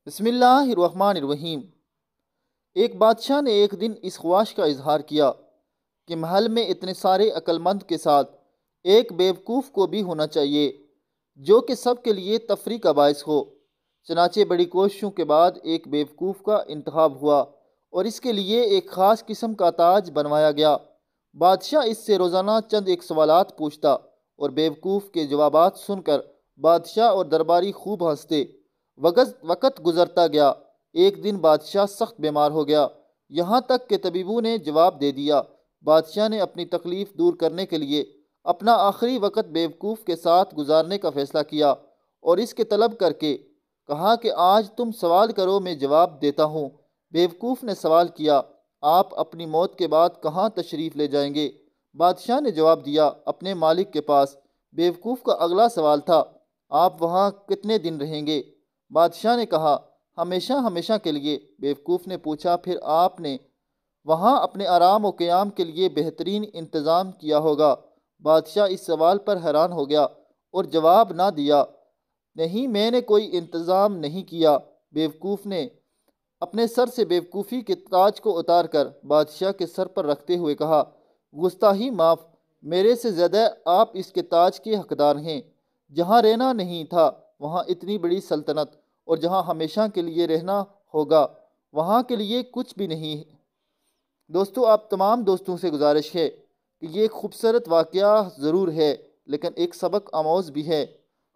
बिस्मिल्लाहिर्रहमानिर्रहीम। एक बादशाह ने एक दिन इस ख्वाहिश का इजहार किया कि महल में इतने सारे अक्लमंद के साथ एक बेवकूफ़ को भी होना चाहिए जो कि सब के लिए तफरी का बायस हो। चनाचे बड़ी कोशिशों के बाद एक बेवकूफ़ का इंतखाब हुआ और इसके लिए एक ख़ास किस्म का ताज बनवाया गया। बादशाह इससे रोज़ाना चंद एक सवालात पूछता और बेवकूफ़ के जवाबात सुनकर बादशाह और दरबारी खूब हंसते। वक़्त गुज़रता गया। एक दिन बादशाह सख्त बीमार हो गया, यहाँ तक कि तबीबों ने जवाब दे दिया। बादशाह ने अपनी तकलीफ़ दूर करने के लिए अपना आखिरी वक़्त बेवकूफ़ के साथ गुजारने का फ़ैसला किया और इसके तलब करके कहा कि आज तुम सवाल करो, मैं जवाब देता हूँ। बेवकूफ़ ने सवाल किया, आप अपनी मौत के बाद कहाँ तशरीफ़ ले जाएंगे? बादशाह ने जवाब दिया, अपने मालिक के पास। बेवकूफ़ का अगला सवाल था, आप वहाँ कितने दिन रहेंगे? बादशाह ने कहा, हमेशा हमेशा के लिए। बेवकूफ़ ने पूछा, फिर आपने वहाँ अपने आराम और क़याम के लिए बेहतरीन इंतज़ाम किया होगा। बादशाह इस सवाल पर हैरान हो गया और जवाब ना दिया। नहीं, मैंने कोई इंतज़ाम नहीं किया। बेवकूफ़ ने अपने सर से बेवकूफ़ी के ताज को उतार कर बादशाह के सर पर रखते हुए कहा, गुस्ताही माफ़, मेरे से ज़्यादा आप इसके ताज के हकदार हैं। जहाँ रहना नहीं था वहाँ इतनी बड़ी सल्तनत, और जहाँ हमेशा के लिए रहना होगा वहाँ के लिए कुछ भी नहीं है। दोस्तों, आप तमाम दोस्तों से गुजारिश है कि ये खूबसूरत वाक़या ज़रूर है लेकिन एक सबक आमोज़ भी है।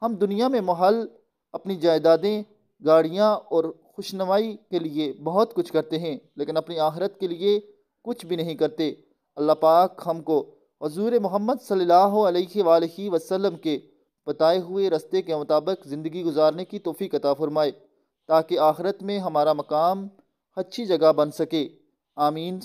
हम दुनिया में महल, अपनी जायदादें, गाड़ियाँ और खुशनुमाई के लिए बहुत कुछ करते हैं लेकिन अपनी आखिरत के लिए कुछ भी नहीं करते। अल्लाह पाक हमको हुज़ूर मोहम्मद सल्लल्लाहु अलैहि वसल्लम के बताए हुए रास्ते के मुताबिक ज़िंदगी गुजारने की तौफ़ीक़ अता फ़रमाए ताकि आखिरत में हमारा मकाम अच्छी जगह बन सके। आमीन।